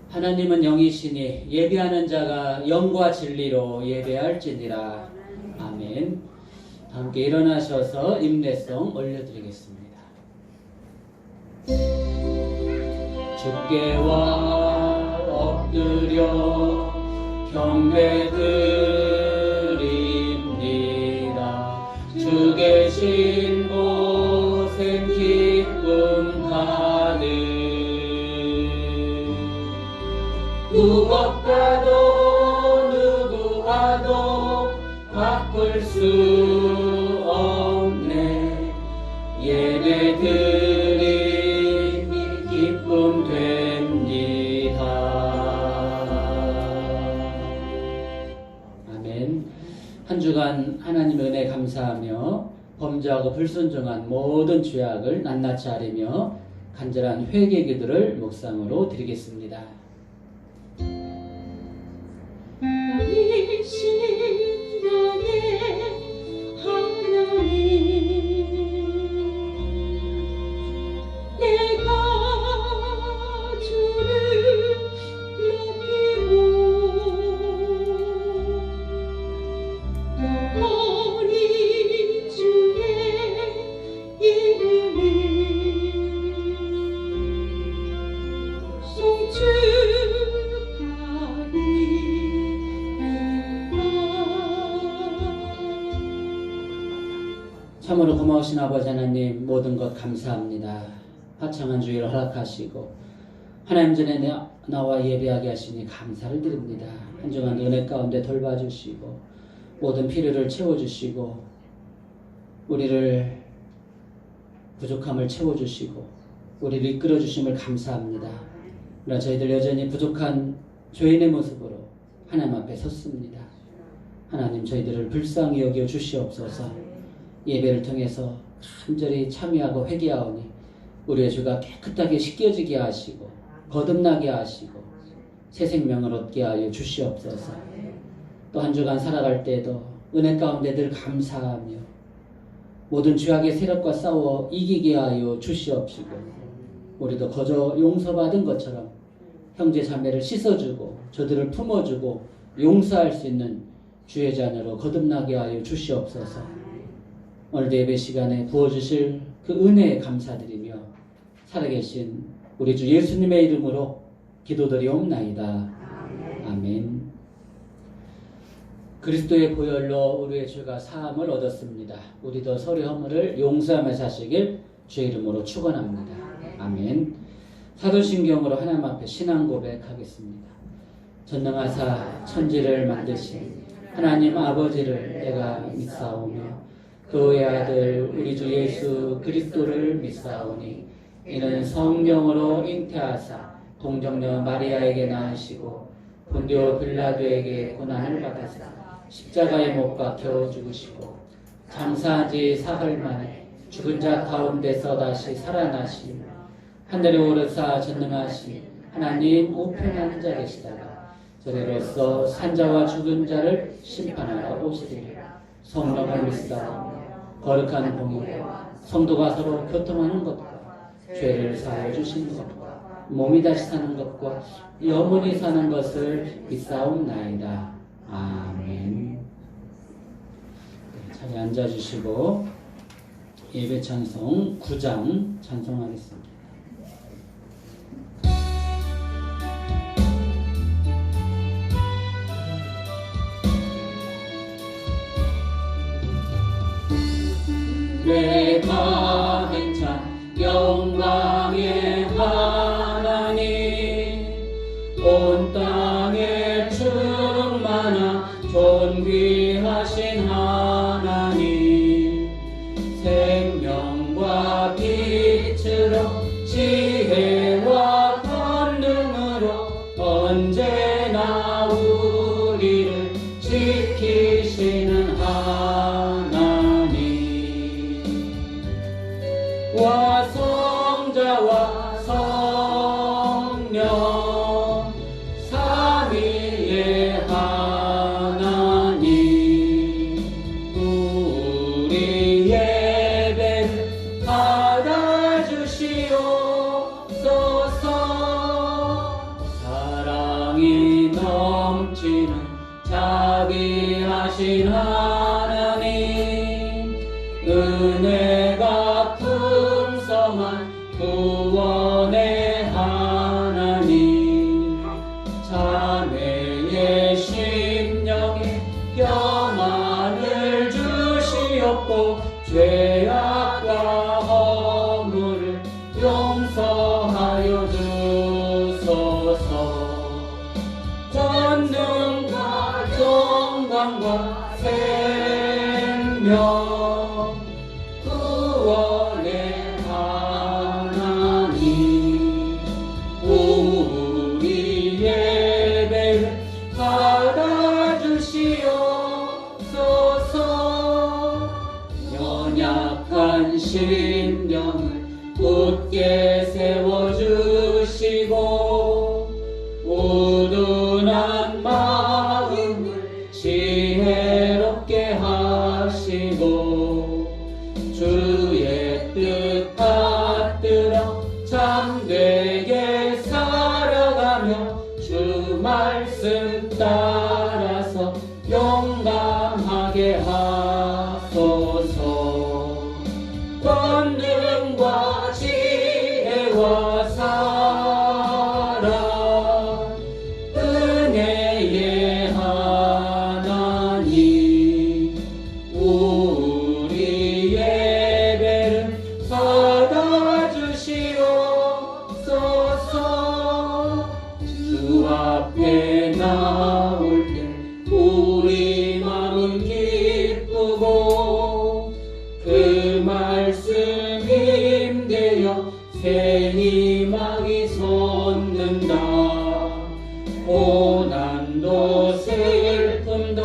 하나님은 영이시니 예배하는 자가 영과 진리로 예배할지니라. 아멘. 함께 일어나셔서 임례성 올려드리겠습니다. 주께와 엎드려 경배드립니다. 주 계신 곳엔 기쁨 가득. 무엇과도 누구와도 바꿀 수 없네. 예배드림이 기쁨 됩니다. 아멘. 한 주간 하나님의 은혜 감사하며 범죄하고 불순종한 모든 죄악을 낱낱이 아뢰며 간절한 회개 기도를 묵상으로 드리겠습니다. 나의 신랑의 하나님, 내가 주를 높이고 어린 주의 이름을 송축하리. 참으로 고마우신 아버지 하나님, 모든 것 감사합니다. 화창한 주일 허락하시고 하나님 전에 나와 예배하게 하시니 감사를 드립니다. 한 주간 은혜 가운데 돌봐주시고 모든 필요를 채워주시고 우리를 부족함을 채워주시고 우리를 이끌어주심을 감사합니다. 그러나 저희들 여전히 부족한 죄인의 모습으로 하나님 앞에 섰습니다. 하나님, 저희들을 불쌍히 여겨 주시옵소서. 예배를 통해서 간절히 참여하고 회개하오니 우리의 죄가 깨끗하게 씻겨지게 하시고 거듭나게 하시고 새 생명을 얻게 하여 주시옵소서. 또 한 주간 살아갈 때에도 은혜 가운데 늘 감사하며 모든 죄악의 세력과 싸워 이기게 하여 주시옵시고 우리도 거저 용서받은 것처럼 형제 자매를 씻어주고 저들을 품어주고 용서할 수 있는 주의 자녀로 거듭나게 하여 주시옵소서. 오늘도 예배 시간에 부어주실 그 은혜에 감사드리며 살아계신 우리 주 예수님의 이름으로 기도드리옵나이다. 아멘. 그리스도의 보혈로 우리의 죄가 사함을 얻었습니다. 우리도 서로의 허물을 용서하며 사시길 주의 이름으로 축원합니다. 아멘. 사도신경으로 하나님 앞에 신앙 고백하겠습니다. 전능하사 천지를 만드신 하나님 아버지를 내가 믿사오며 그의 아들 우리 주 예수 그리스도를 믿사오니 이는 성령으로 잉태하사 동정녀 마리아에게 낳으시고 본디오 빌라도에게 고난을 받으사 십자가에 못 박혀 죽으시고 장사한 지 사흘 만에 죽은 자 가운데서 다시 살아나시며 하늘에 오르사 전능하신 하나님 우편에 앉아 계시다가 저리로서 산자와 죽은 자를 심판하러 오시리라. 성령을 믿사오며 거룩한 공의와 성도가 서로 교통하는 것과 죄를 사하여 주시는 것과 몸이 다시 사는 것과 영원히 사는 것을 믿사옵나이다. 아멘. 자리에 앉아주시고 예배 찬송 9장 찬송하겠습니다. 내가 행찬 영광의 하나님 온 땅에 충만한 존귀하신 하나님 생명과 빛으로 지혜와 권능으로 언제나 우리를 지키시는 와 성자와 성령 삼위의 하나님 우리 예배를 받아주시옵소서. 사랑 사랑이 넘치는 자비하신 하나님, 은혜가 풍성한 구원의 하나님, 자매의 심령에 평안을 주시옵고 죄악과 허물을 용서하여 주소서. 권능과 영광과 생명 구원의 하나님, 우리 예배를 받아주시옵소서. 연약한 심령을 굳게 세워주시고 우둔한 마음을 지혜롭게 하시고 주의 뜻 받들어 참되게 살아가며 주 말씀 따라서 용감하게 하소서. 권능과 지혜와 사랑 은혜의 하나님, 우리 예배를 받아주시옵소서. 주 앞에 나올 때 우리 마음은 기쁘고 그 말씀 힘되어 새 희망이 솟는다. 고난도 슬픔도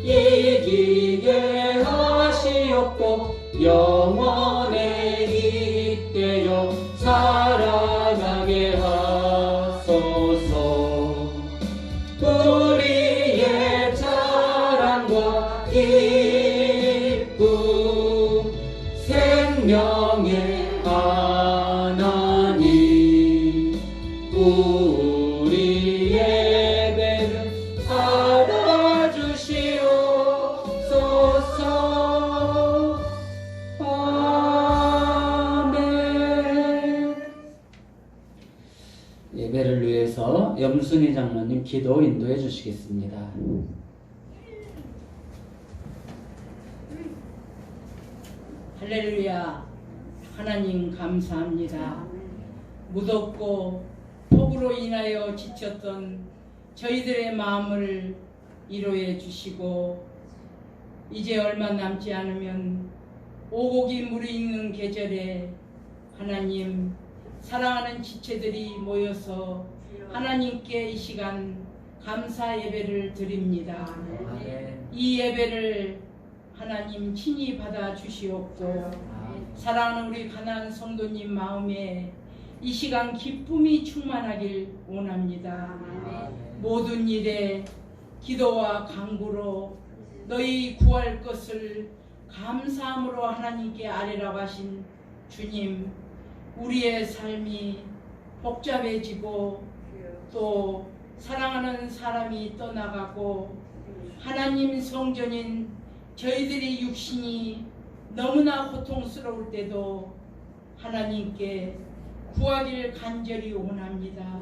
이기게 하시옵고 영원에 잇대어 살아가게 하소서. 우리의 자랑과 기쁨 생명의 하나님, 우리 예배를 받아주시옵소서. 아멘. 예배를 위해서 염순희 장로님 기도 인도해 주시겠습니다. 할렐루야. 하나님 감사합니다. 무덥고 폭우로 인하여 지쳤던 저희들의 마음을 위로해 주시고 이제 얼마 남지 않으면 오곡이 물이 있는 계절에 하나님 사랑하는 지체들이 모여서 하나님께 이 시간 감사 예배를 드립니다. 이 예배를 하나님 친히 받아 주시옵고 사랑하는 우리 가난한 성도님 마음에 이 시간 기쁨이 충만하길 원합니다. 모든 일에 기도와 간구로 너희 구할 것을 감사함으로 하나님께 아뢰라고 하신 주님, 우리의 삶이 복잡해지고 또 사랑하는 사람이 떠나가고 하나님 성전인 저희들의 육신이 너무나 고통스러울 때도 하나님께 구하기를 간절히 원합니다.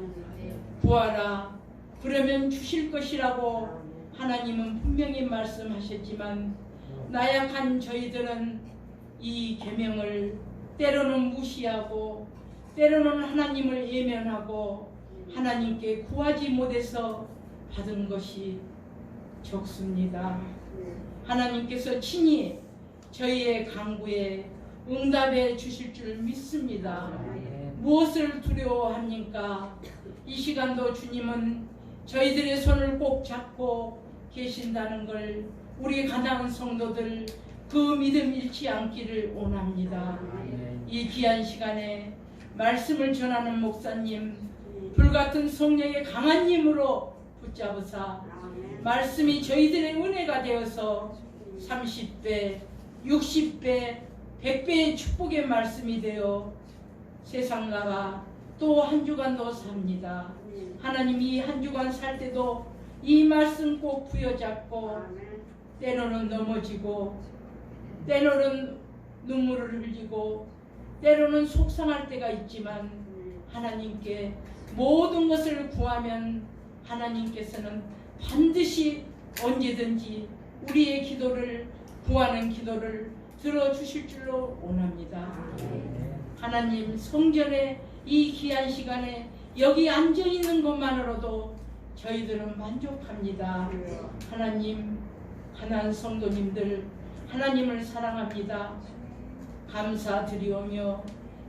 구하라 그러면 주실 것이라고 하나님은 분명히 말씀하셨지만 나약한 저희들은 이 계명을 때로는 무시하고 때로는 하나님을 외면하고 하나님께 구하지 못해서 받은 것이 적습니다. 하나님께서 친히 저희의 간구에 응답해 주실 줄 믿습니다. 무엇을 두려워합니까? 이 시간도 주님은 저희들의 손을 꼭 잡고 계신다는 걸 우리 가난한 성도들 그 믿음 잃지 않기를 원합니다. 이 귀한 시간에 말씀을 전하는 목사님, 불같은 성령의 강한 힘으로 붙잡으사 말씀이 저희들의 은혜가 되어서 30배, 60배, 100배의 축복의 말씀이 되어 세상 나가 또 한 주간도 삽니다. 하나님이 한 주간 살 때도 이 말씀 꼭 부여잡고 때로는 넘어지고 때로는 눈물을 흘리고 때로는 속상할 때가 있지만 하나님께 모든 것을 구하면 하나님께서는 반드시 언제든지 우리의 기도를 구하는 기도를 들어주실 줄로 원합니다. 하나님 성전에 이 귀한 시간에 여기 앉아있는 것만으로도 저희들은 만족합니다. 하나님, 가난한 성도님들 하나님을 사랑합니다. 감사드리오며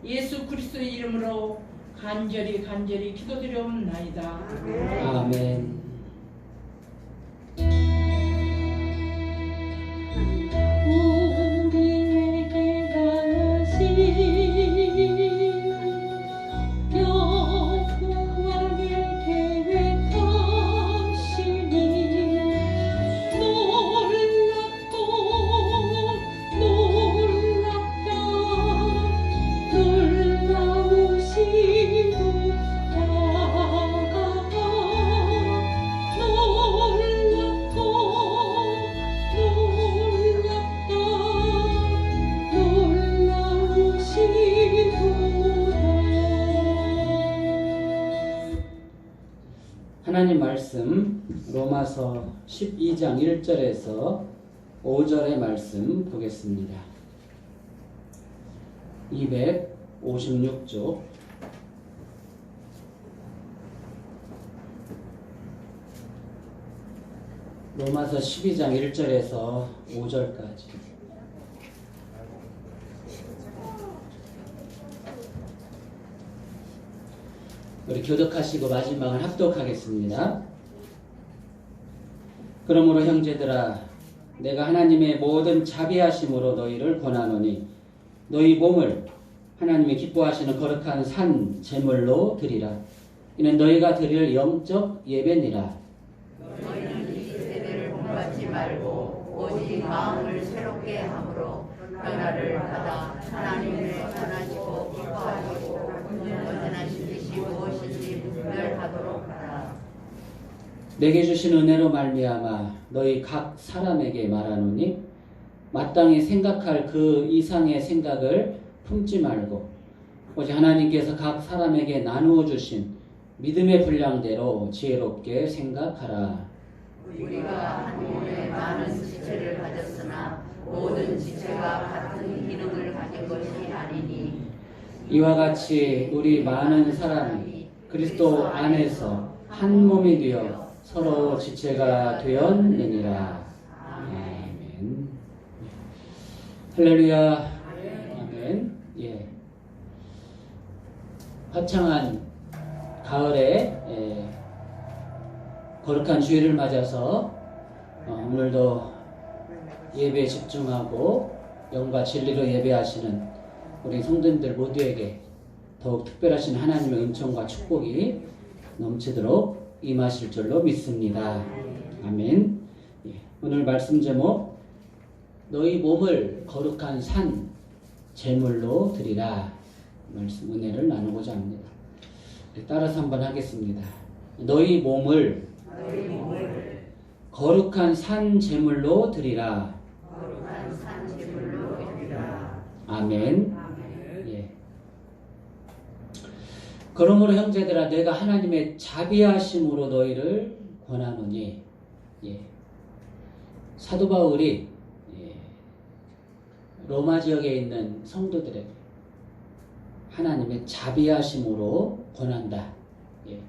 예수 그리스도의 이름으로 간절히 기도드리옵나이다. 아멘. 우리에게 당하신 영원하게 계획하시니 놀랍다 놀라우시도다 하나님 말씀 로마서 12장 1절에서 5절의 말씀 보겠습니다. 256쪽 로마서 12장 1절에서 5절까지 우리 교독하시고 마지막은 합독하겠습니다. 그러므로 형제들아 내가 하나님의 모든 자비하심으로 너희를 권하노니 너희 몸을 하나님이 기뻐하시는 거룩한 산 제물로 드리라. 이는 너희가 드릴 영적 예배니라. 너희는 이 세대를 본받지 말고 오직 마음을 새롭게 함으로 변화를 받아 하나님의 선하시고 기뻐하시고 온전하신 뜻이 무엇인지 분별하도록 하라. 내게 주신 은혜로 말미암아 너희 각 사람에게 말하노니 마땅히 생각할 그 이상의 생각을 품지 말고 오직 하나님께서 각 사람에게 나누어 주신 믿음의 분량대로 지혜롭게 생각하라. 우리가 한 몸에 많은 지체를 가졌으나 모든 지체가 같은 기능을 가진 것이 아니니 이와 같이 우리 많은 사람이 그리스도 안에서 한 몸이 되어 서로 지체가 되었느니라. 아멘. 할렐루야. 아멘. 예. 화창한 가을에 거룩한 주일을 맞아서 오늘도 예배에 집중하고 영과 진리로 예배하시는 우리 성도님들 모두에게 더욱 특별하신 하나님의 은총과 축복이 넘치도록 임하실 줄로 믿습니다. 아멘. 예. 오늘 말씀 제목 너희 몸을 거룩한 산 제물로 드리라 말씀 은혜를 나누고자 합니다. 따라서 한번 하겠습니다. 너희 몸을 거룩한 산 제물로 드리라. 아멘. 예. 그러므로 형제들아 내가 하나님의 자비하심으로 너희를 권하노니 예. 사도 바울이 로마 지역에 있는 성도들에게 하나님의 자비하심으로 권한다. 예.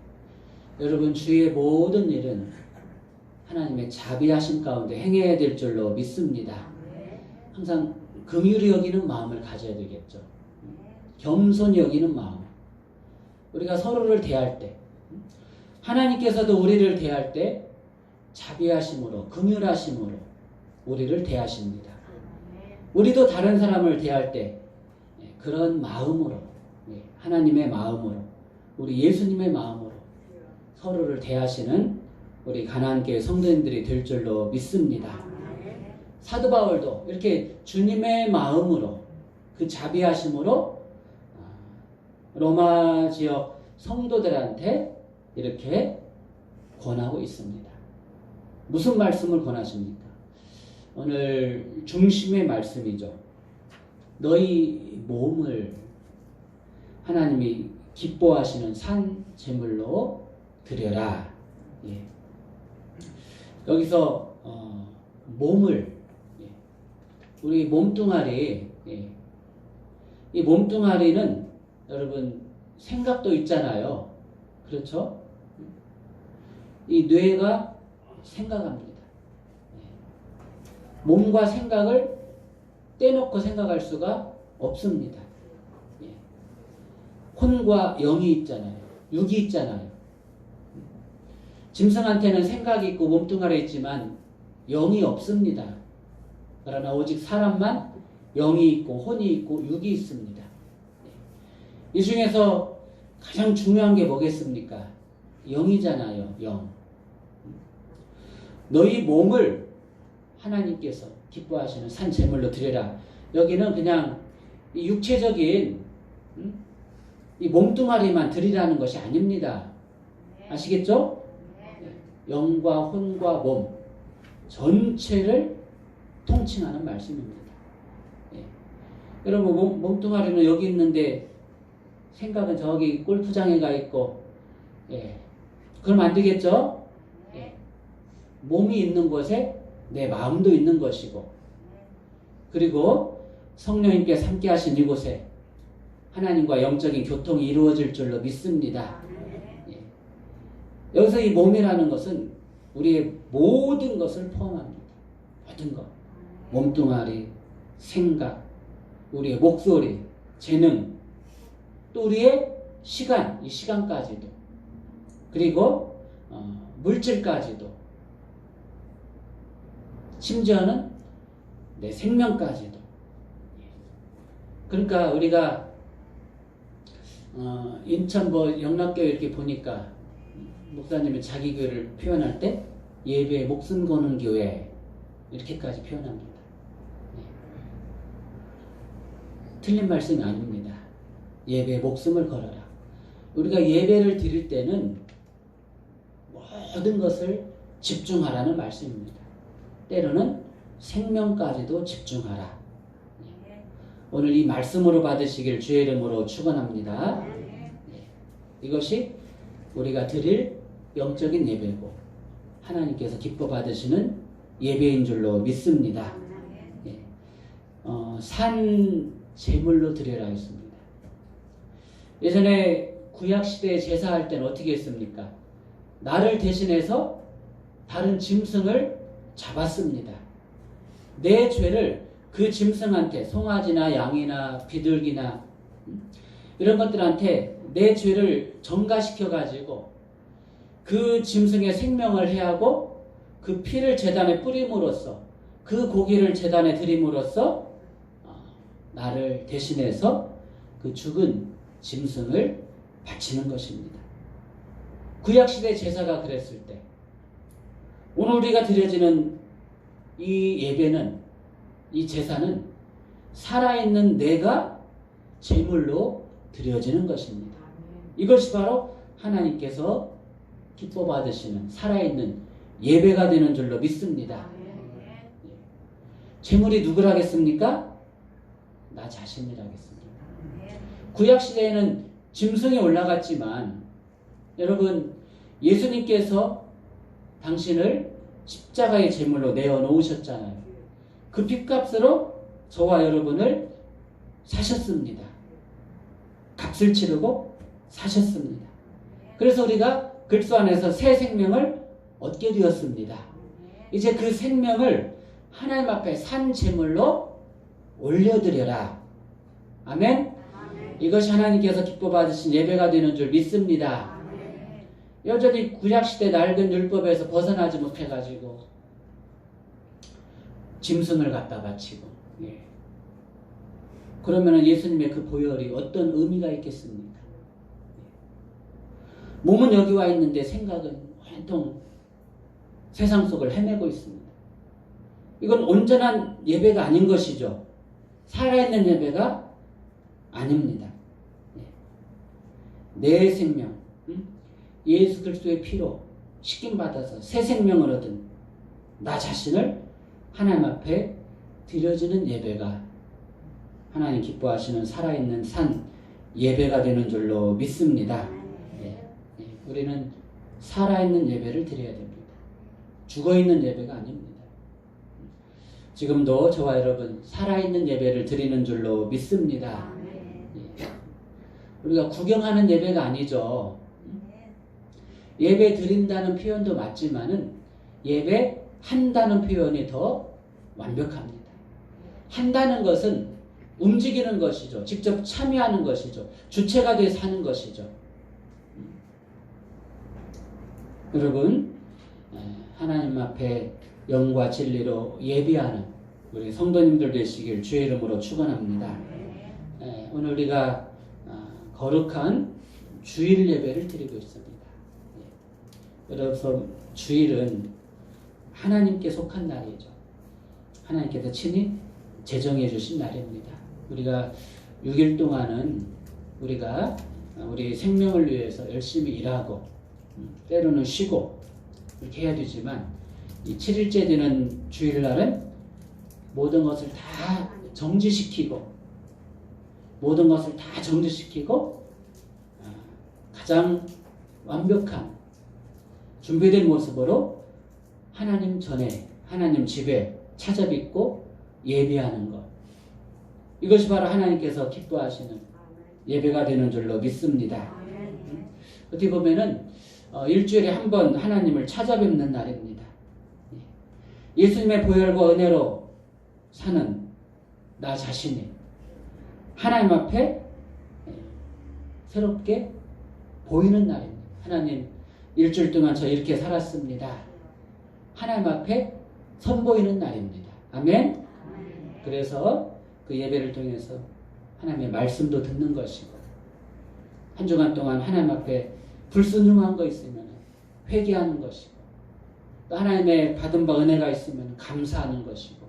여러분 주위의 모든 일은 하나님의 자비하심 가운데 행해야 될 줄로 믿습니다. 항상 긍휼히 여기는 마음을 가져야 되겠죠. 겸손히 여기는 마음. 우리가 서로를 대할 때 하나님께서도 우리를 대할 때 자비하심으로 긍휼하심으로 우리를 대하십니다. 우리도 다른 사람을 대할 때 그런 마음으로 하나님의 마음으로 우리 예수님의 마음으로 서로를 대하시는 우리 가나안교회 성도님들이 될 줄로 믿습니다. 사도 바울도 이렇게 주님의 마음으로 그 자비하심으로 로마 지역 성도들한테 이렇게 권하고 있습니다. 무슨 말씀을 권하십니까? 오늘 중심의 말씀이죠. 너희 몸을 하나님이 기뻐하시는 산 제물로 드려라. 예. 여기서 몸을 우리 몸뚱아리, 이 몸뚱아리는 여러분 생각도 있잖아요. 그렇죠? 이 뇌가 생각합니다. 몸과 생각을 떼놓고 생각할 수가 없습니다. 혼과 영이 있잖아요. 육이 있잖아요. 짐승한테는 생각이 있고 몸뚱아리 있지만 영이 없습니다. 그러나 오직 사람만 영이 있고 혼이 있고 육이 있습니다. 이 중에서 가장 중요한 게 뭐겠습니까? 영이잖아요. 영. 너희 몸을 하나님께서 기뻐하시는 산 제물로 드려라. 여기는 그냥 이 육체적인 이 몸뚱아리만 드리라는 것이 아닙니다. 아시겠죠? 영과 혼과 몸 전체를 통칭하는 말씀입니다. 여러분 몸뚱아리는 여기 있는데 생각은 저기 골프장에 가 있고, 그러면 안 되겠죠? 몸이 있는 곳에 내 마음도 있는 것이고, 그리고 성령님께서 함께 하신 이곳에 하나님과 영적인 교통이 이루어질 줄로 믿습니다. 여기서 이 몸이라는 것은 우리의 모든 것을 포함합니다. 모든 것. 몸뚱아리, 생각, 우리의 목소리, 재능, 또 우리의 시간, 이 시간까지도, 그리고 물질까지도, 심지어는 내 생명까지도. 그러니까 우리가 인천 영락교회 이렇게 보니까 목사님이 자기 교회를 표현할 때 예배에 목숨 거는 교회 이렇게까지 표현합니다. 틀린 말씀이 아닙니다. 예배에 목숨을 걸어라. 우리가 예배를 드릴 때는 모든 것을 집중하라는 말씀입니다. 때로는 생명까지도 집중하라. 오늘 이 말씀으로 받으시길 주의 이름으로 축원합니다. 이것이 우리가 드릴 영적인 예배고 하나님께서 기뻐 받으시는 예배인 줄로 믿습니다. 산 제물로 드려라 했습니다. 예전에 구약시대에 제사할 때는 어떻게 했습니까? 나를 대신해서 다른 짐승을 잡았습니다. 내 죄를 그 짐승한테, 송아지나 양이나 비둘기나 이런 것들한테 내 죄를 전가시켜가지고 그 짐승의 생명을 해하고 그 피를 제단에 뿌림으로써, 그 고기를 제단에 드림으로써 나를 대신해서 그 죽은 짐승을 바치는 것입니다. 구약시대 제사가 그랬을 때 오늘 우리가 드려지는 이 예배는, 이 제사는 살아있는 내가 제물로 드려지는 것입니다. 이것이 바로 하나님께서 기뻐 받으시는 살아있는 예배가 되는 줄로 믿습니다. 제물이 누구라겠습니까? 나 자신이라겠습니다. 구약시대에는 짐승이 올라갔지만 여러분, 예수님께서 당신을 십자가의 제물로 내어놓으셨잖아요. 그 핏값으로 저와 여러분을 사셨습니다. 값을 치르고 사셨습니다. 그래서 우리가 그리스도 안에서 새 생명을 얻게 되었습니다. 이제 그 생명을 하나님 앞에 산 제물로 올려드려라. 아멘? 이것이 하나님께서 기뻐 받으신 예배가 되는 줄 믿습니다. 여전히 구약시대 낡은 율법에서 벗어나지 못해가지고 짐승을 갖다 바치고, 그러면 예수님의 그 보혈이 어떤 의미가 있겠습니까? 몸은 여기 와 있는데 생각은 온통 세상 속을 헤매고 있습니다. 이건 온전한 예배가 아닌 것이죠. 살아있는 아닙니다. 내 생명, 예수 그리스도의 피로 씻김 받아서 새 생명을 얻은 나 자신을 하나님 앞에 드려지는 예배가 하나님 기뻐하시는 살아있는 산 예배가 되는 줄로 믿습니다. 우리는 살아있는 예배를 드려야 됩니다. 죽어있는 예배가 아닙니다. 지금도 저와 여러분 살아있는 예배를 드리는 줄로 믿습니다. 우리가 구경하는 예배가 아니죠. 예배 드린다는 표현도 맞지만은 예배 한다는 표현이 더 완벽합니다. 한다는 것은 움직이는 것이죠. 직접 참여하는 것이죠. 주체가 돼서 하는 것이죠. 여러분, 하나님 앞에 영과 진리로 예비하는 우리 성도님들 되시길 주의 이름으로 축원합니다. 오늘 우리가 거룩한 주일 예배를 드리고 있습니다. 여러분, 주일은 하나님께 속한 날이죠. 하나님께서 친히 제정해 주신 날입니다. 우리가 6일 동안은 우리가 우리 생명을 위해서 열심히 일하고 때로는 쉬고 이렇게 해야 되지만 이 7일째 되는 주일날은 모든 것을 다 정지시키고 가장 완벽한 준비된 모습으로 하나님 전에 하나님 집에 찾아뵙고 예배하는 것, 이것이 바로 하나님께서 기뻐하시는 예배가 되는 줄로 믿습니다. 어떻게 보면은 일주일에 한 번 하나님을 찾아뵙는 날입니다. 예수님의 보혈과 은혜로 사는 나 자신이 하나님 앞에 새롭게 보이는 날입니다. 하나님, 일주일 동안 저 이렇게 살았습니다. 하나님 앞에 선보이는 날입니다. 아멘? 그래서 그 예배를 통해서 하나님의 말씀도 듣는 것이고, 한 주간 동안 하나님 앞에 불순종한 거 있으면 회개하는 것이고, 또 하나님의 받은 바 은혜가 있으면 감사하는 것이고,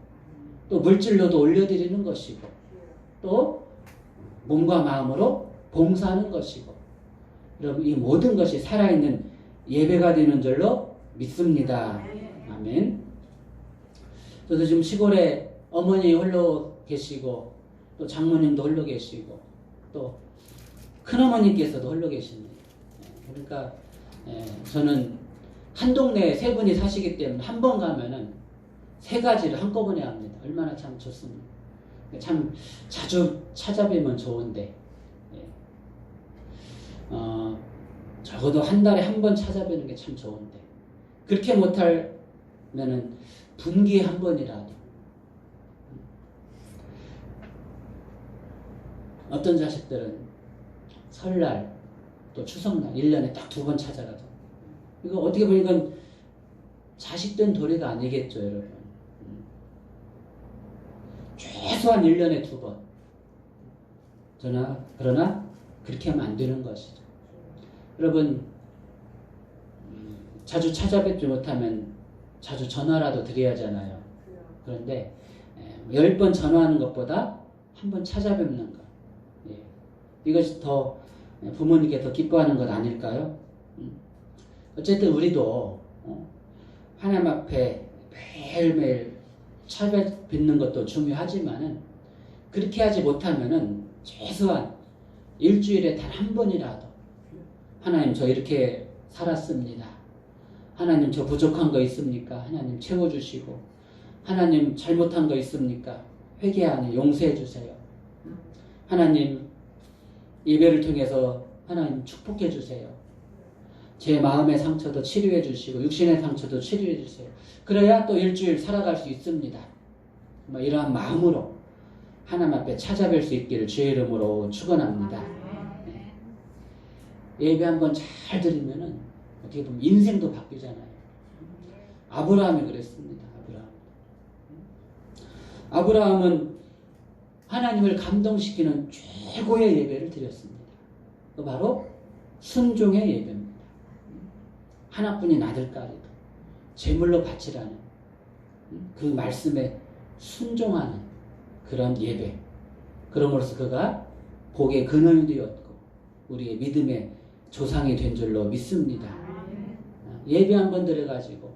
또 물질로도 올려드리는 것이고, 또 몸과 마음으로 봉사하는 것이고, 여러분, 이 모든 것이 살아있는 예배가 되는 줄로 믿습니다. 아멘. 저도 지금 시골에 어머니 홀로 계시고, 또 장모님도 홀로 계시고, 또 큰어머니께서도 홀로 계십니다. 그러니까 저는 한 동네에 세 분이 사시기 때문에 한 번 가면은 세 가지를 한꺼번에 합니다. 얼마나 참 좋습니다. 참 자주 찾아뵈면 좋은데, 적어도 한 달에 한 번 찾아뵈는 게 참 좋은데, 그렇게 못하면은 분기에 한 번이라도, 어떤 자식들은 설날 또 추석날 1년에 딱 2번 찾아가죠. 이거 어떻게 보면 이건 자식된 도리가 아니겠죠, 여러분. 최소한 1년에 2번. 그러나 그렇게 하면 안 되는 것이죠. 여러분, 자주 찾아뵙지 못하면 자주 전화라도 드려야 하잖아요. 그런데 10번 전화하는 것보다 한 번 찾아뵙는 것, 이것이 더 부모님께 더 기뻐하는 것 아닐까요? 어쨌든 우리도 하나님 앞에 매일매일 찾아뵙는 것도 중요하지만은, 그렇게 하지 못하면은 최소한 일주일에 단 한 번이라도 하나님, 저 이렇게 살았습니다. 하나님, 저 부족한 거 있습니까? 하나님 채워주시고, 하나님 잘못한 거 있습니까? 회개하니 용서해 주세요. 하나님, 예배를 통해서 하나님 축복해 주세요. 제 마음의 상처도 치료해 주시고 육신의 상처도 치료해 주세요. 그래야 또 일주일 살아갈 수 있습니다. 이러한 마음으로 하나님 앞에 찾아뵐 수 있기를 주의 이름으로 축원합니다. 예배 한번 잘 드리면은 어떻게 보면 인생도 바뀌잖아요. 아브라함이 그랬습니다. 아브라함은 하나님을 감동시키는 최고의 예배를 드렸습니다. 그 바로 순종의 예배입니다. 하나뿐인 아들까지도 제물로 바치라는 그 말씀에 순종하는 그런 예배. 그럼으로써 그가 복의 근원이 되었고 우리의 믿음의 조상이 된 줄로 믿습니다. 예배 한번 드려가지고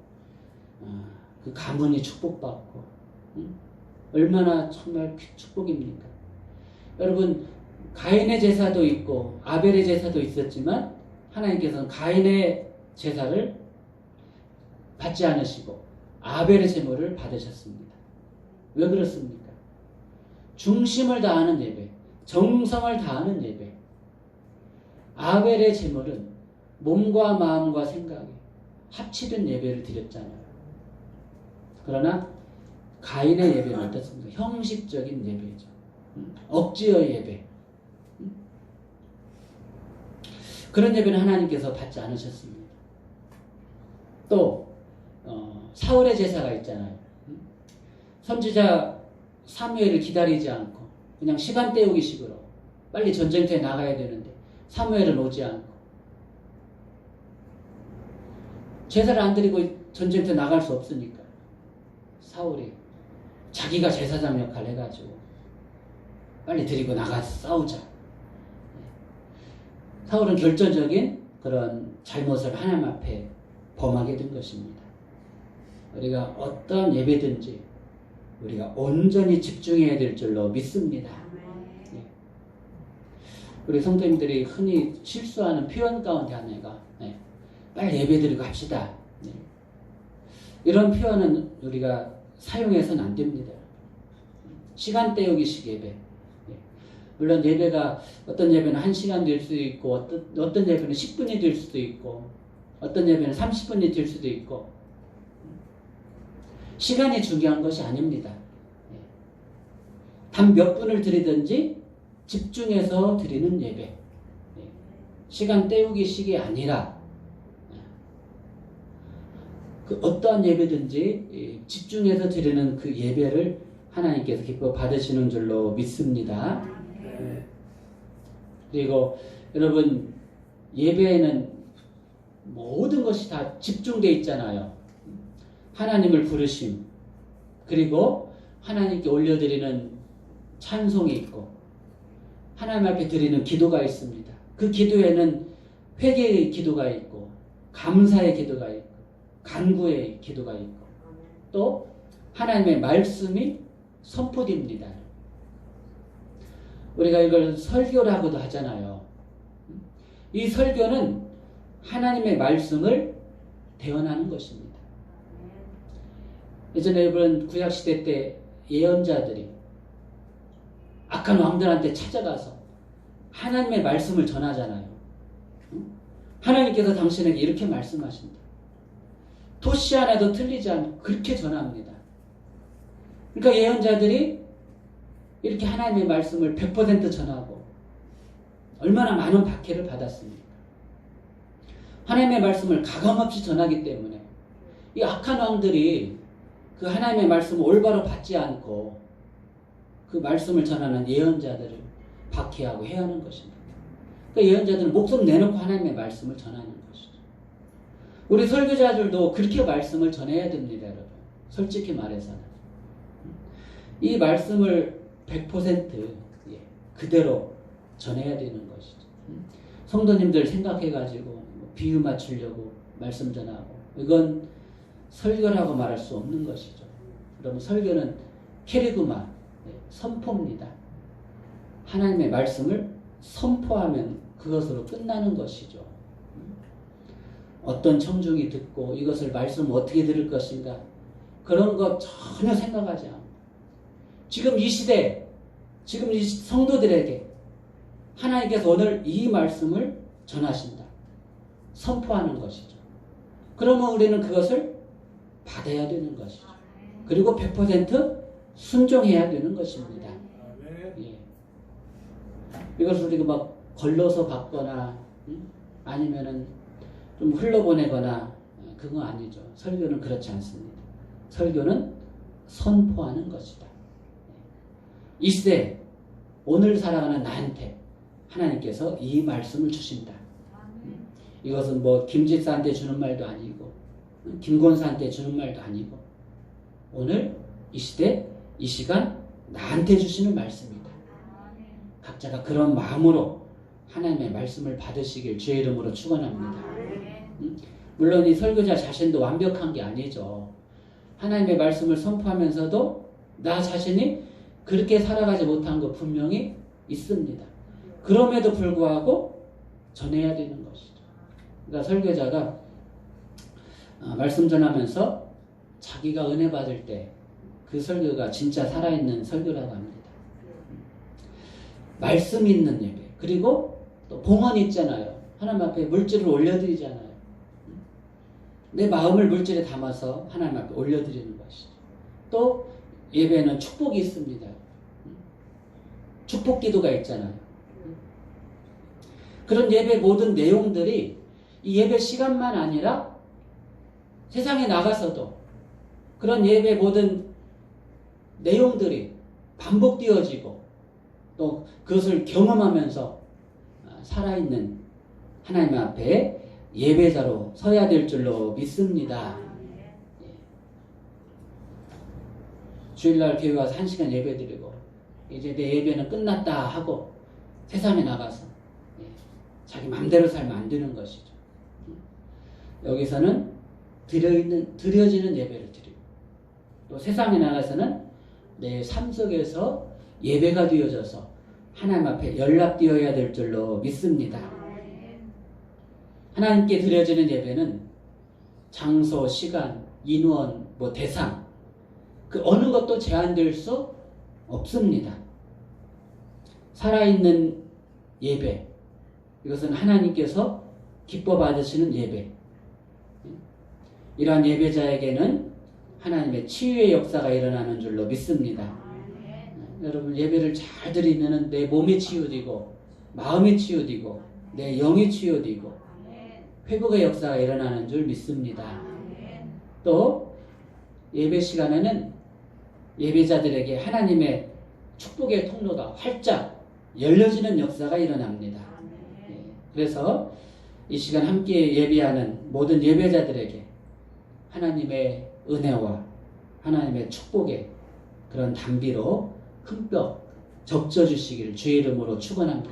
그 가문이 축복받고 얼마나 정말 축복입니까? 여러분 가인의 제사도 있고 아벨의 제사도 있었지만 하나님께서는 가인의 제사를 받지 않으시고 아벨의 제물을 받으셨습니다. 왜 그렇습니까? 중심을 다하는 예배, 정성을 다하는 예배. 아벨의 제물은 몸과 마음과 생각이 합치된 예배를 드렸잖아요. 그러나 가인의 예배는 어떻습니까? 형식적인 예배죠. 억지의 예배. 그런 예배는 하나님께서 받지 않으셨습니다. 또 사울의 제사가 있잖아요. 선지자 사무엘을 기다리지 않고 그냥 시간 때우기식으로 빨리 전쟁터에 나가야 되는데 사무엘은 오지 않고 제사를 안 드리고 전쟁터에 나갈 수 없으니까 사울이 자기가 제사장 역할을 해가지고 빨리 드리고 나가서 싸우자. 사울은 결정적인 그런 잘못을 하나님 앞에 범하게 된 것입니다. 우리가 어떤 예배든지 우리가 온전히 집중해야 될 줄로 믿습니다. 우리 성도님들이 흔히 실수하는 표현 가운데 하나가 빨리 예배드리고 합시다. 이런 표현은 우리가 사용해서는 안 됩니다. 시간 때우기식 예배. 물론 예배가 어떤 예배는 1시간 될 수도 있고 어떤 예배는 10분이 될 수도 있고 어떤 예배는 30분이 될 수도 있고 시간이 중요한 것이 아닙니다. 단 몇 분을 드리든지 집중해서 드리는 예배. 시간 때우기식이 아니라 그 어떠한 예배든지 집중해서 드리는 그 예배를 하나님께서 기뻐 받으시는 줄로 믿습니다. 그리고 여러분 예배에는 모든 것이 다 집중되어 있잖아요. 하나님을 부르심, 그리고 하나님께 올려드리는 찬송이 있고 하나님 앞에 드리는 기도가 있습니다. 그 기도에는 회개의 기도가 있고 감사의 기도가 있고 간구의 기도가 있고 또 하나님의 말씀이 선포됩니다. 우리가 이걸 설교라고도 하잖아요. 이 설교는 하나님의 말씀을 대언하는 것입니다. 예전에 여러분 구약시대 때 예언자들이 악한 왕들한테 찾아가서 하나님의 말씀을 전하잖아요. 하나님께서 당신에게 이렇게 말씀하신다. 토시 하나도 틀리지 않고 그렇게 전합니다. 그러니까 예언자들이 이렇게 하나님의 말씀을 100% 전하고 얼마나 많은 박해를 받았습니까? 하나님의 말씀을 가감없이 전하기 때문에 이 악한 왕들이 그 하나님의 말씀을 올바로 받지 않고 그 말씀을 전하는 예언자들을 박해하고 해하는 것입니다. 그러니까 예언자들은 목숨 내놓고 하나님의 말씀을 전하는 것이죠. 우리 설교자들도 그렇게 말씀을 전해야 됩니다, 여러분. 솔직히 말해서는. 이 말씀을 100% 그대로 전해야 되는 것이죠. 성도님들 생각해가지고 비유 맞추려고 말씀 전하고 이건 설교라고 말할 수 없는 것이죠. 여러분 설교는 캐리그마, 선포입니다. 하나님의 말씀을 선포하면 그것으로 끝나는 것이죠. 어떤 청중이 듣고 이것을 말씀을 어떻게 들을 것인가 그런 것 전혀 생각하지 않고 지금 이 시대, 지금 이 성도들에게 하나님께서 오늘 이 말씀을 전하신다. 선포하는 것이죠. 그러면 우리는 그것을 받아야 되는 것이죠. 그리고 100% 순종해야 되는 것입니다. 예. 이것을 우리가 막 걸러서 받거나 아니면은 좀 흘러보내거나 그건 아니죠. 설교는 그렇지 않습니다. 설교는 선포하는 것이다. 이 시대 오늘 살아가는 나한테 하나님께서 이 말씀을 주신다. 이것은 뭐 김집사한테 주는 말도 아니고 김권사한테 주는 말도 아니고 오늘 이 시대 이 시간 나한테 주시는 말씀이다. 각자가 그런 마음으로 하나님의 말씀을 받으시길 주의 이름으로 축원합니다. 물론 이 설교자 자신도 완벽한 게 아니죠. 하나님의 말씀을 선포하면서도 나 자신이 그렇게 살아가지 못한 거 분명히 있습니다. 그럼에도 불구하고 전해야 되는 것이죠. 그러니까 설교자가 말씀 전하면서 자기가 은혜 받을 때 그 설교가 진짜 살아있는 설교라고 합니다. 말씀 있는 예배, 그리고 또 봉헌 있잖아요. 하나님 앞에 물질을 올려드리잖아요. 내 마음을 물질에 담아서 하나님 앞에 올려드리는 것이죠. 또 예배는 축복이 있습니다. 축복 기도가 있잖아요. 그런 예배 모든 내용들이 이 예배 시간만 아니라 세상에 나가서도 그런 예배 모든 내용들이 반복되어지고 또 그것을 경험하면서 살아있는 하나님 앞에 예배자로 서야 될 줄로 믿습니다. 주일날 교회 와서 1시간 예배 드리고 이제 내 예배는 끝났다 하고 세상에 나가서 자기 맘대로 살면 안 되는 것이죠. 여기서는 드려지는 예배를 드리고 또 세상에 나가서는 내 삶 속에서 예배가 되어져서 하나님 앞에 연락되어야 될 줄로 믿습니다. 하나님께 드려지는 예배는 장소, 시간, 인원, 대상 그 어느 것도 제한될 수 없습니다. 살아있는 예배, 이것은 하나님께서 기뻐 받으시는 예배. 이러한 예배자에게는 하나님의 치유의 역사가 일어나는 줄로 믿습니다. 여러분 예배를 잘 드리면 내 몸이 치유되고 마음이 치유되고 내 영이 치유되고 회복의 역사가 일어나는 줄 믿습니다. 또 예배 시간에는 예배자들에게 하나님의 축복의 통로가 활짝 열려지는 역사가 일어납니다. 그래서 이 시간 함께 예배하는 모든 예배자들에게 하나님의 은혜와 하나님의 축복의 그런 담비로 흠뻑 적셔주시기를 주의 이름으로 축원합니다.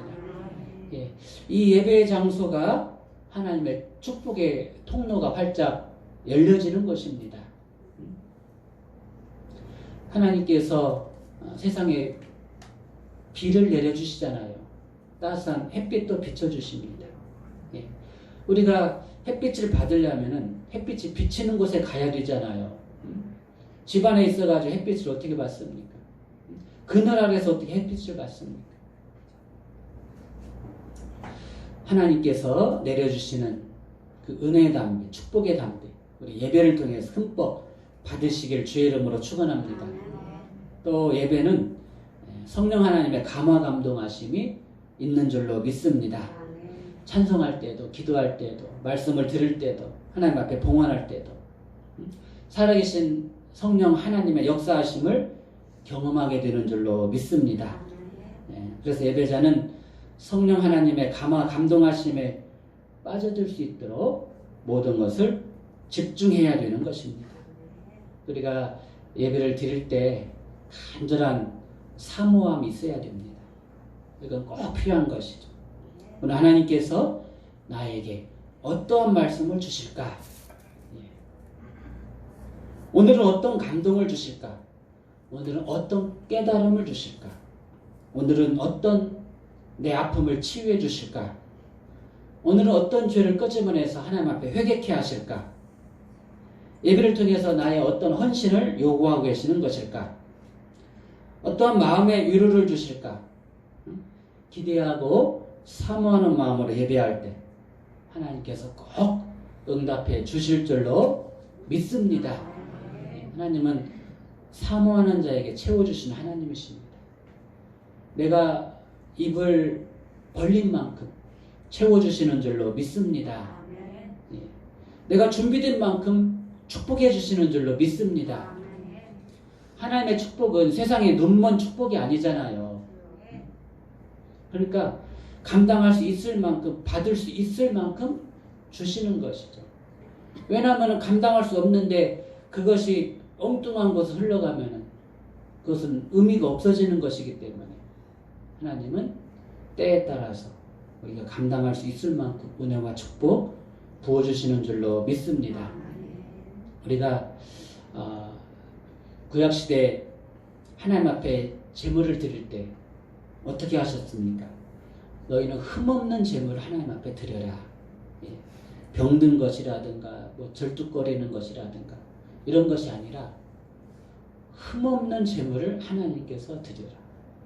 이 예배 장소가 하나님의 축복의 통로가 활짝 열려지는 것입니다. 하나님께서 세상에 비를 내려주시잖아요. 따스한 햇빛도 비춰주십니다. 우리가 햇빛을 받으려면 햇빛이 비치는 곳에 가야 되잖아요. 집 안에 있어가지고 햇빛을 어떻게 받습니까? 그늘 아래서 어떻게 햇빛을 받습니까? 하나님께서 내려주시는 그 은혜의 담비, 축복의 담비, 우리 예배를 통해서 흠뻑 받으시길 주의 이름으로 축원합니다. 또 예배는 성령 하나님의 감화 감동하심이 있는 줄로 믿습니다. 찬송할 때도, 기도할 때도, 말씀을 들을 때도, 하나님 앞에 봉헌할 때도 살아계신 성령 하나님의 역사하심을 경험하게 되는 줄로 믿습니다. 그래서 예배자는 성령 하나님의 감화 감동하심에 빠져들 수 있도록 모든 것을 집중해야 되는 것입니다. 우리가 예배를 드릴 때 간절한 사모함이 있어야 됩니다. 이건 꼭 필요한 것이죠. 오늘 하나님께서 나에게 어떠한 말씀을 주실까? 오늘은 어떤 감동을 주실까? 오늘은 어떤 깨달음을 주실까? 오늘은 어떤 내 아픔을 치유해 주실까? 오늘은 어떤 죄를 끄집어내서 하나님 앞에 회개케 하실까? 예배를 통해서 나의 어떤 헌신을 요구하고 계시는 것일까? 어떠한 마음의 위로를 주실까? 기대하고 사모하는 마음으로 예배할 때 하나님께서 꼭 응답해 주실 줄로 믿습니다. 하나님은 사모하는 자에게 채워주시는 하나님이십니다. 내가 입을 벌린 만큼 채워주시는 줄로 믿습니다. 내가 준비된 만큼 축복해 주시는 줄로 믿습니다. 하나님의 축복은 세상에 눈먼 축복이 아니잖아요. 그러니까 감당할 수 있을 만큼, 받을 수 있을 만큼 주시는 것이죠. 왜냐하면 감당할 수 없는데 그것이 엉뚱한 곳에 흘러가면 그것은 의미가 없어지는 것이기 때문에 하나님은 때에 따라서 우리가 감당할 수 있을 만큼 은혜와 축복 부어주시는 줄로 믿습니다. 우리가 구약시대 하나님 앞에 제물을 드릴 때 어떻게 하셨습니까? 너희는 흠없는 제물을 하나님 앞에 드려라. 예. 병든 것이라든가 뭐 절뚝거리는 것이라든가 이런 것이 아니라 흠없는 제물을 하나님께서 드려라.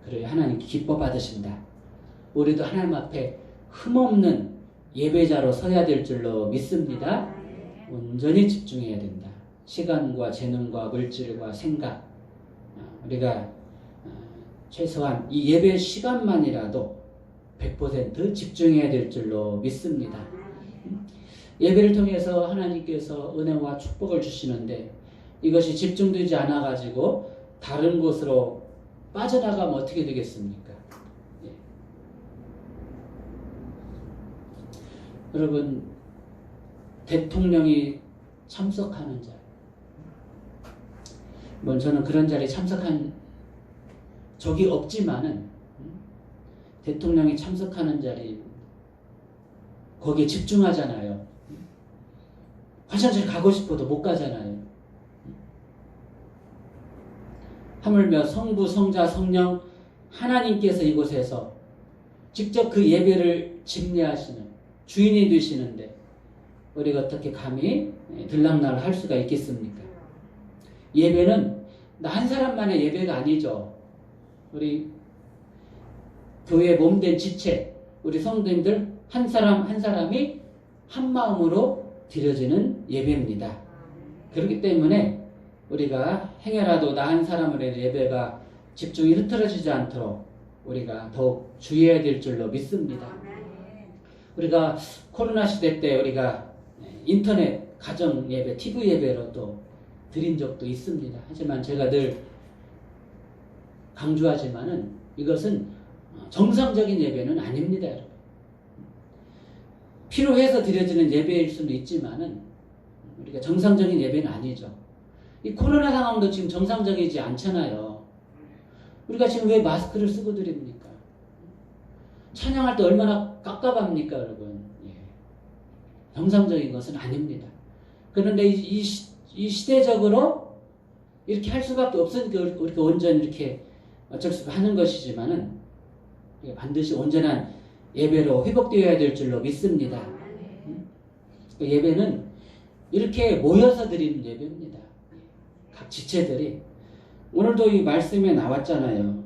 그래야 하나님께 기뻐 받으신다. 우리도 하나님 앞에 흠없는 예배자로 서야 될 줄로 믿습니다. 온전히 집중해야 된다. 시간과 재능과 물질과 생각, 우리가 최소한 이 예배 시간만이라도 100% 집중해야 될 줄로 믿습니다. 예배를 통해서 하나님께서 은혜와 축복을 주시는데 이것이 집중되지 않아 가지고 다른 곳으로 빠져나가면 어떻게 되겠습니까? 예. 여러분, 대통령이 참석하는 자리, 뭐 저는 그런 자리에 참석한 적이 없지만은 대통령이 참석하는 자리 거기에 집중하잖아요. 화장실 가고 싶어도 못 가잖아요. 하물며 성부, 성자, 성령 하나님께서 이곳에서 직접 그 예배를 집례하시는 주인이 되시는데 우리가 어떻게 감히 들락날을 할 수가 있겠습니까? 예배는 나 한 사람만의 예배가 아니죠. 우리 교회 몸된 지체, 우리 성도님들 한 사람 한 사람이 한 마음으로 드려지는 예배입니다. 그렇기 때문에 우리가 행여라도 나 한 사람으로 예배가 집중이 흐트러지지 않도록 우리가 더욱 주의해야 될 줄로 믿습니다. 우리가 코로나 시대 때 우리가 인터넷 가정 예배, TV 예배로 또 드린 적도 있습니다. 하지만 제가 늘 강조하지만은 이것은 정상적인 예배는 아닙니다, 여러분. 필요해서 드려지는 예배일 수는 있지만은 우리가 정상적인 예배는 아니죠. 이 코로나 상황도 지금 정상적이지 않잖아요. 우리가 지금 왜 마스크를 쓰고 드립니까? 찬양할 때 얼마나 깝깝합니까, 여러분? 예. 정상적인 것은 아닙니다. 그런데 이 시대적으로 이렇게 할 수밖에 없으니까 우리가 온전히 이렇게 어쩔 수 없이 하는 것이지만은 반드시 온전한 예배로 회복되어야 될 줄로 믿습니다. 그 예배는 이렇게 모여서 드리는 예배입니다. 각 지체들이 오늘도 이 말씀에 나왔잖아요.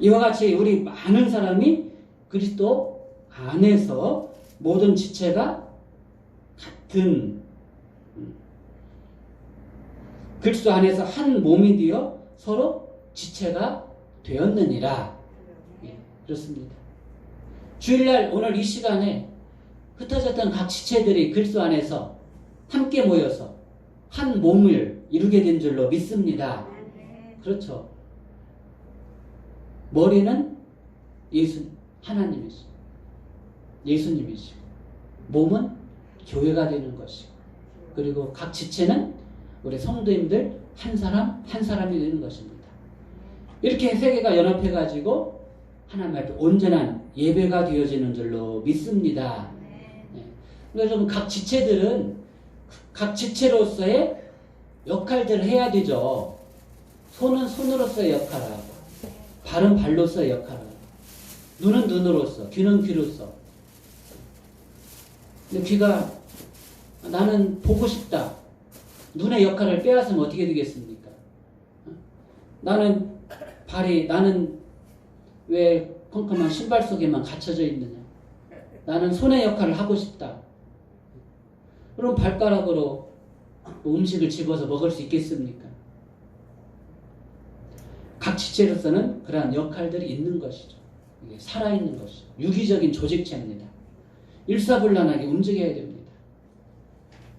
이와 같이 우리 많은 사람이 그리스도 안에서 모든 지체가 같은 그리스도 안에서 한 몸이 되어 서로 지체가 되었느니라. 예, 그렇습니다. 주일날 오늘 이 시간에 흩어졌던 각 지체들이 그리스도 안에서 함께 모여서 한 몸을 이루게 된 줄로 믿습니다. 그렇죠. 머리는 하나님이시고 예수님이시고 몸은 교회가 되는 것이고 그리고 각 지체는 우리 성도님들 한 사람 한 사람이 되는 것입니다. 이렇게 세계가 연합해가지고 하나님 앞에 온전한 예배가 되어지는 줄로 믿습니다. 그래서 각 지체들은 각 지체로서의 역할들을 해야 되죠. 손은 손으로서의 역할을 하고 발은 발로서의 역할을 하고 눈은 눈으로서 귀는 귀로서. 근데 귀가 나는 보고 싶다. 눈의 역할을 빼앗으면 어떻게 되겠습니까? 나는 왜 컴컴한 신발 속에만 갇혀져 있느냐? 나는 손의 역할을 하고 싶다. 그럼 발가락으로 음식을 집어서 먹을 수 있겠습니까? 각 지체로서는 그러한 역할들이 있는 것이죠. 이게 살아있는 것이죠. 유기적인 조직체입니다. 일사불란하게 움직여야 됩니다.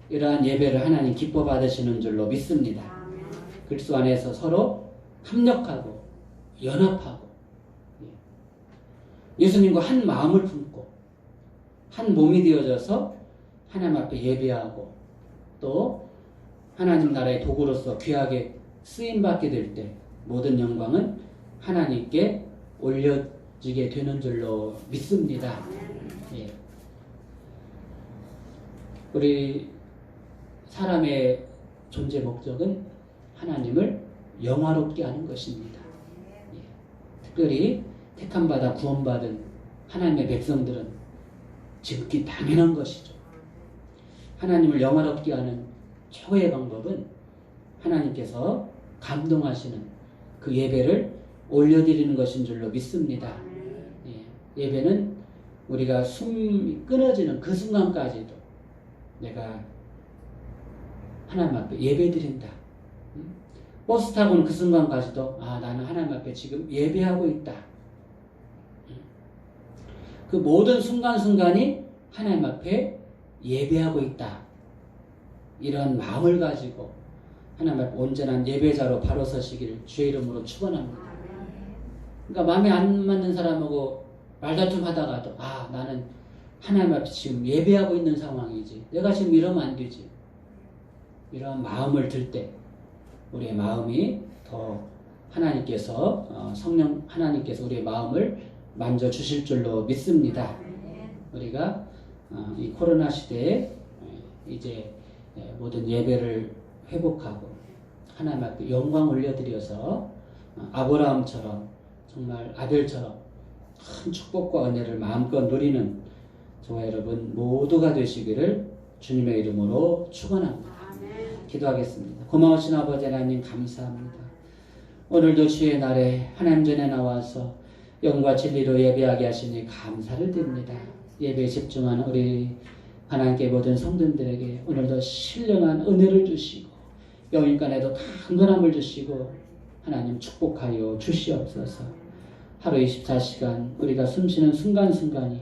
이러한 예배를 하나님 기뻐 받으시는 줄로 믿습니다. 그리스도 안에서 서로 협력하고 연합하고 예수님과 한 마음을 품고 한 몸이 되어져서 하나님 앞에 예배하고 또 하나님 나라의 도구로서 귀하게 쓰임받게 될 때 모든 영광은 하나님께 이루어지게 되는 줄로 믿습니다. 예. 우리 사람의 존재 목적은 하나님을 영화롭게 하는 것입니다. 예. 특별히 택함받아 구원받은 하나님의 백성들은 지극히 당연한 것이죠. 하나님을 영화롭게 하는 최고의 방법은 하나님께서 감동하시는 그 예배를 올려드리는 것인 줄로 믿습니다. 예. 예배는 우리가 숨이 끊어지는 그 순간까지도 내가 하나님 앞에 예배드린다. 버스 타고는 그 순간까지도 나는 하나님 앞에 지금 예배하고 있다. 그 모든 순간순간이 하나님 앞에 예배하고 있다. 이런 마음을 가지고 하나님 앞에 온전한 예배자로 바로 서시기를 주의 이름으로 축원합니다. 그러니까 마음에 안 맞는 사람하고 말다툼 하다가도 나는 하나님 앞에 지금 예배하고 있는 상황이지. 내가 지금 이러면 안 되지. 이런 마음을 들 때 우리의 마음이 더 하나님께서 성령 하나님께서 우리의 마음을 만져 주실 줄로 믿습니다. 우리가 이 코로나 시대에 이제 모든 예배를 회복하고 하나님 앞에 영광 올려드려서 아브라함처럼 정말 아벨처럼 큰 축복과 은혜를 마음껏 누리는 저와 여러분 모두가 되시기를 주님의 이름으로 축원합니다. 기도하겠습니다. 고마우신 아버지 하나님 감사합니다. 오늘도 주의 날에 하나님 전에 나와서 영과 진리로 예배하게 하시니 감사를 드립니다. 예배에 집중하는 우리 하나님께 모든 성도들에게 오늘도 신령한 은혜를 주시고 영인간에도 강건함을 주시고 하나님 축복하여 주시옵소서. 하루 24시간 우리가 숨쉬는 순간순간이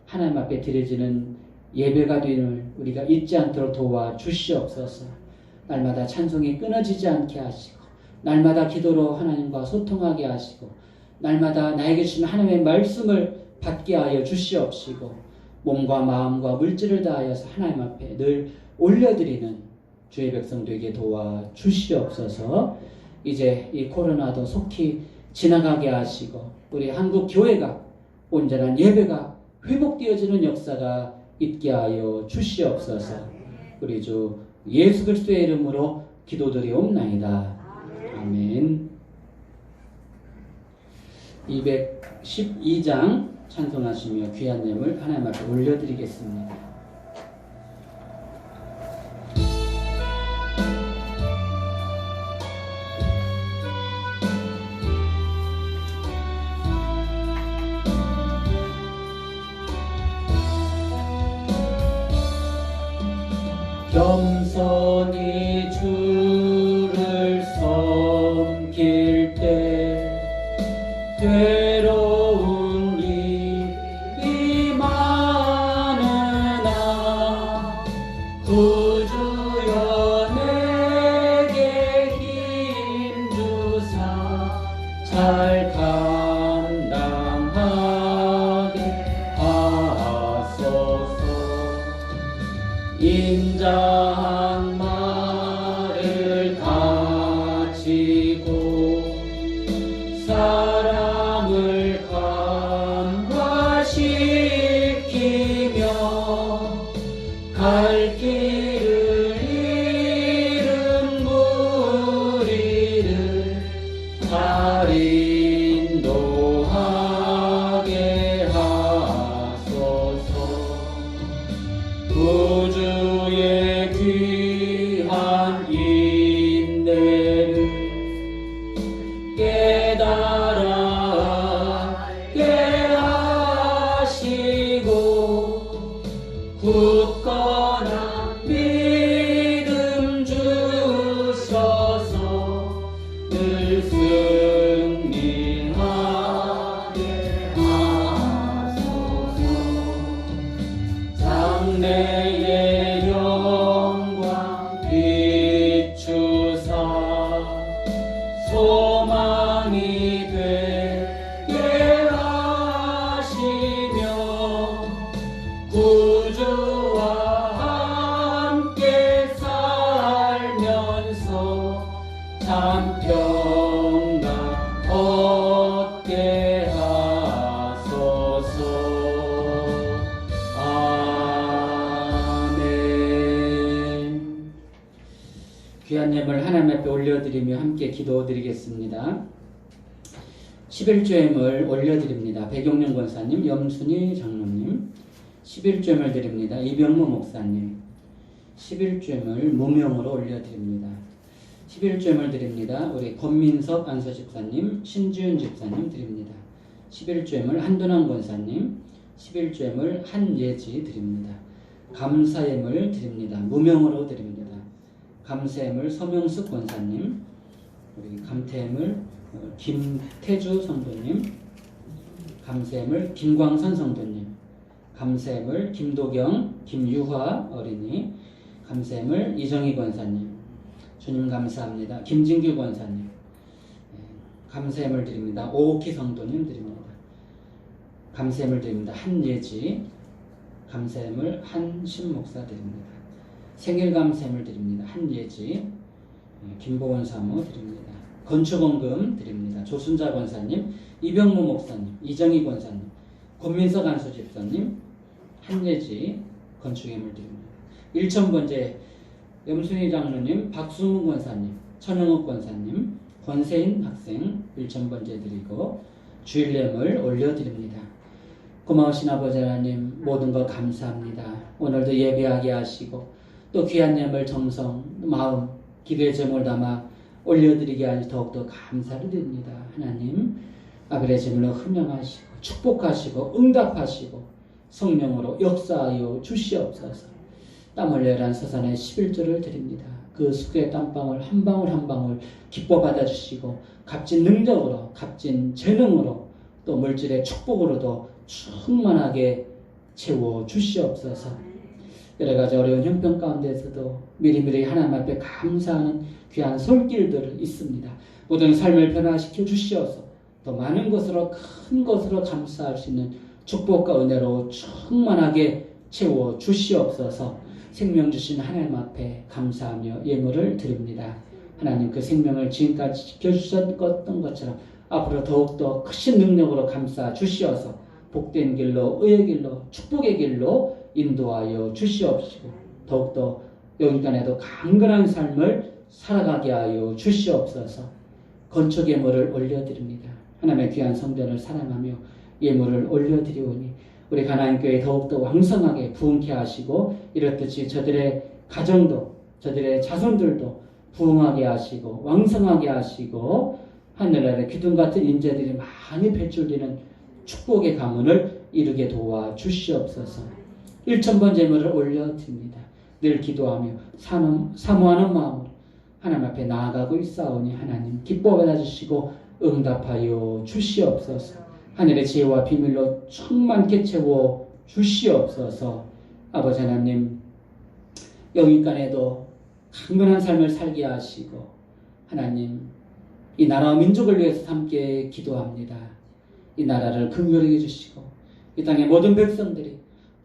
하나님 앞에 드려지는 예배가 되는 우리가 잊지 않도록 도와 주시옵소서. 날마다 찬송이 끊어지지 않게 하시고 날마다 기도로 하나님과 소통하게 하시고 날마다 나에게 주신 하나님의 말씀을 받게 하여 주시옵시고 몸과 마음과 물질을 다하여서 하나님 앞에 늘 올려드리는 주의 백성되게 도와 주시옵소서. 이제 이 코로나도 속히 지나가게 하시고 우리 한국 교회가 온전한 예배가 회복되어지는 역사가 있게 하여 주시옵소서. 우리 주 예수 그리스도의 이름으로 기도드리옵나이다. 아멘. 212장 찬송하시며 귀한 예물 하나님 앞에 올려드리겠습니다. 겸손히 주를 섬길 때 괴로운 일이 많으나 구주여 내게 힘 주사 잘 감당하게 하소서. 인자한 말을 가지고 사람을 감화시키며 갈 길을 잃은 무리를 잘 인도하게 하소서. 구주의 귀한 인내를 깨달아 하시고 굳건한 믿음 주셔서 늘 승리하게 하소서. 장래의 영광 비추사 소망이 되게 하시며 구주와 귀한 예물 하나님 앞에 올려드리며 함께 기도드리겠습니다. 11조예물 올려드립니다. 백용룡 권사님, 염순희 장로님, 11조예물 드립니다. 이병무 목사님, 11조예물 무명으로 올려드립니다. 11조예물 드립니다. 우리 권민석 안서 집사님, 신지윤 집사님 드립니다. 11조예물 한도남 권사님, 11조예물 한예지 드립니다. 감사예물 드립니다. 무명으로 드립니다. 감사예물 서명숙 권사님, 우리 감태예물 김태주 성도님, 감사예물 김광선 성도님, 감사예물 김도경, 김유화 어린이, 감사예물 이정희 권사님, 주님 감사합니다. 김진규 권사님, 감사예물 드립니다. 오옥희 성도님 드립니다. 감사예물 드립니다. 한예지, 감사예물 한신 목사 드립니다. 생일 감사예물 드립니다. 한예지, 김보원 사모 드립니다. 건축원금 드립니다. 조순자 권사님, 이병무 목사님, 이정희 권사님, 권민석 안수 집사님, 한예지 건축예물 드립니다. 일천번제 염순희 장로님, 박수문 권사님, 천영욱 권사님, 권세인 학생 일천번제 드리고 주일예물 올려드립니다. 고마우신 아버지 하나님, 모든 것 감사합니다. 오늘도 예배하게 하시고 또 귀한 예물 정성, 마음, 기도의 제목을 담아 올려드리게 하니 더욱더 감사를 드립니다. 하나님, 아벨의 제물로 흠양하시고 축복하시고 응답하시고 성령으로 역사하여 주시옵소서. 땀 흘려 일한 서산의 11조를 드립니다. 그 수고의 땀방울 한 방울 한 방울 기뻐 받아주시고 값진 능력으로, 값진 재능으로, 또 물질의 축복으로도 충만하게 채워 주시옵소서. 여러 가지 어려운 형편 가운데서도 미리미리 하나님 앞에 감사하는 귀한 손길들 있습니다. 모든 삶을 변화시켜 주시어서 더 많은 것으로, 큰 것으로 감사할 수 있는 축복과 은혜로 충만하게 채워 주시옵소서. 생명 주신 하나님 앞에 감사하며 예물을 드립니다. 하나님, 그 생명을 지금까지 지켜주셨던 것처럼 앞으로 더욱더 크신 능력으로 감싸 주시어서 복된 길로, 의의 길로, 축복의 길로 인도하여 주시옵시고 더욱더 여기간에도 강건한 삶을 살아가게 하여 주시옵소서. 건축 예물을 올려드립니다. 하나님의 귀한 성전을 사랑하며 예물을 올려드리오니 우리 가나안교회 더욱더 왕성하게 부흥케 하시고 이렇듯이 저들의 가정도, 저들의 자손들도 부흥하게 하시고 왕성하게 하시고 하늘나라의 기둥같은 인재들이 많이 배출되는 축복의 가문을 이루게 도와 주시옵소서. 1000번 제물을 올려드립니다. 늘 기도하며 사모하는 마음으로 하나님 앞에 나아가고 있사오니 하나님 기뻐 받아주시고 응답하여 주시옵소서. 하늘의 지혜와 비밀로 충만케 채워 주시옵소서. 아버지 하나님, 영육간에도 강건한 삶을 살게 하시고 하나님, 이 나라와 민족을 위해서 함께 기도합니다. 이 나라를 긍휼히 해주시고 이 땅의 모든 백성들이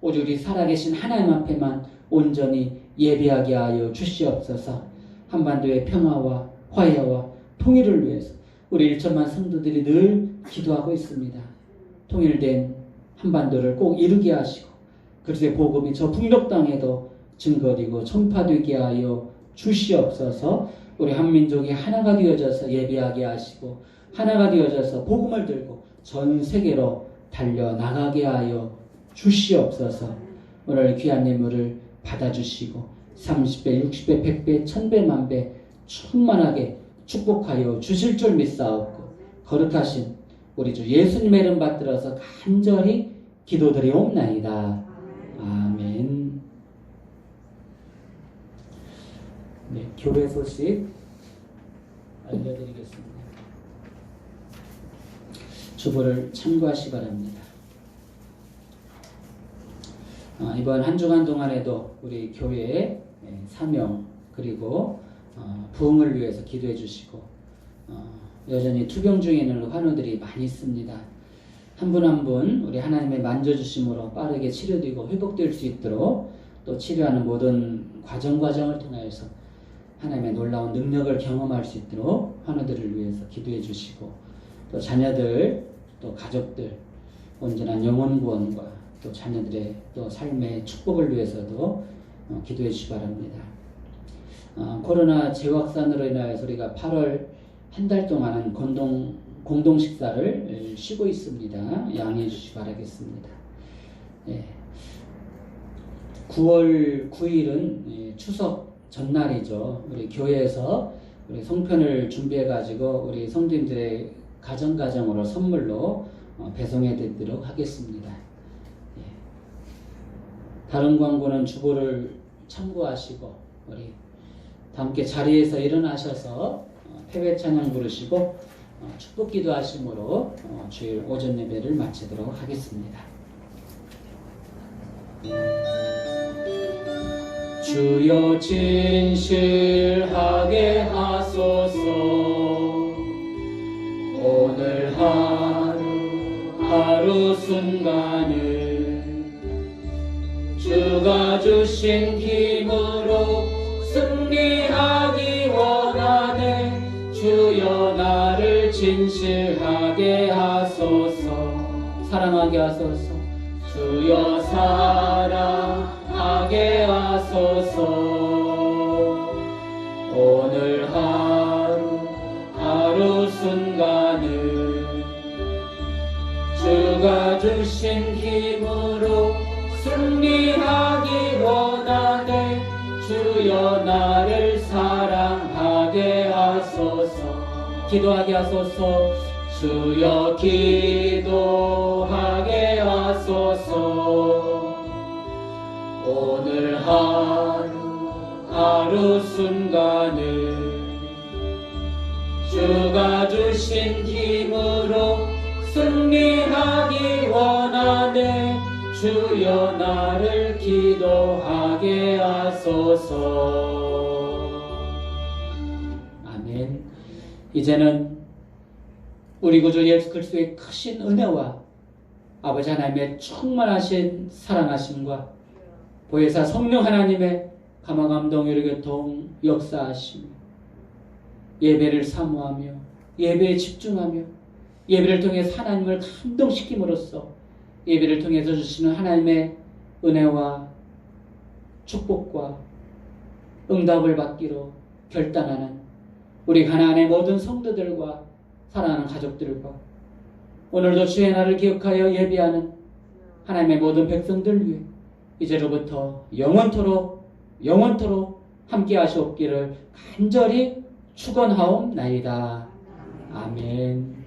오직 우리 살아계신 하나님 앞에만 온전히 예배하게 하여 주시옵소서. 한반도의 평화와 화해와 통일을 위해서 우리 1천만 성도들이 늘 기도하고 있습니다. 통일된 한반도를 꼭 이루게 하시고 그리스도의 복음이 저 북녘 땅에도 증거되고 전파되게 하여 주시옵소서. 우리 한민족이 하나가 되어져서 예배하게 하시고 하나가 되어져서 복음을 들고 전 세계로 달려나가게 하여 주시옵소서. 오늘 귀한 예물을 받아주시고 30배, 60배, 100배, 1000배, 만배 충만하게 축복하여 주실 줄 믿사옵고 거룩하신 우리 주 예수님의 이름 받들어서 간절히 기도드리옵나이다. 아멘. 네, 교회 소식 알려드리겠습니다. 주보를 참고하시 바랍니다. 이번 한 주간 동안에도 우리 교회의 사명 그리고 부흥을 위해서 기도해 주시고 여전히 투병 중에 있는 환우들이 많이 있습니다. 한 분 한 분 우리 하나님의 만져주심으로 빠르게 치료되고 회복될 수 있도록 또 치료하는 모든 과정을 통하여서 하나님의 놀라운 능력을 경험할 수 있도록 환우들을 위해서 기도해 주시고 또 자녀들 또 가족들 온전한 영혼 구원과 또 자녀들의 또 삶의 축복을 위해서도 기도해 주시기 바랍니다. 코로나 재확산으로 인하여서 우리가 8월 한 달 동안은 공동 식사를 쉬고 있습니다. 양해해 주시기 바라겠습니다. 9월 9일은 추석 전날이죠. 우리 교회에서 우리 송편을 준비해 가지고 우리 성도님들의 가정으로 선물로 배송해 드리도록 하겠습니다. 다른 광고는 주보를 참고하시고 우리 다 함께 자리에서 일어나셔서 패배 찬양 부르시고 축복기도 하심으로 주일 오전 예배를 마치도록 하겠습니다. 주여 진실하게 하소서. 오늘 하루 순간을 주가 주신 힘으로 승리하기 원하네. 주여 나를 진실하게 하소서. 사랑하게 하소서. 주여 사랑하게 하소서. 오늘 하루 순간을 주가 주신 힘으로 승리하기 원하네. 주여 나를 사랑하게 하소서. 기도하게 하소서. 주여 기도하게 하소서. 오늘 하루 순간을 주가 주신 힘으로 승리하기 원하네. 주여 나를 기도하게 하소서. 아멘. 이제는 우리 구주 예수 그리스도의 크신 은혜와 아버지 하나님의 충만하신 사랑하심과 보혜사 성령 하나님의 감화감동 유로교통 역사하시며 예배를 사모하며 예배에 집중하며 예배를 통해서 하나님을 감동시킴으로써 예배를 통해서 주시는 하나님의 은혜와 축복과 응답을 받기로 결단하는 우리 가나안의 모든 성도들과 사랑하는 가족들과 오늘도 주의 날을 기억하여 예배하는 하나님의 모든 백성들 위해 이제로부터 영원토록 함께 하시옵기를 간절히 축원하옵나이다. 아멘.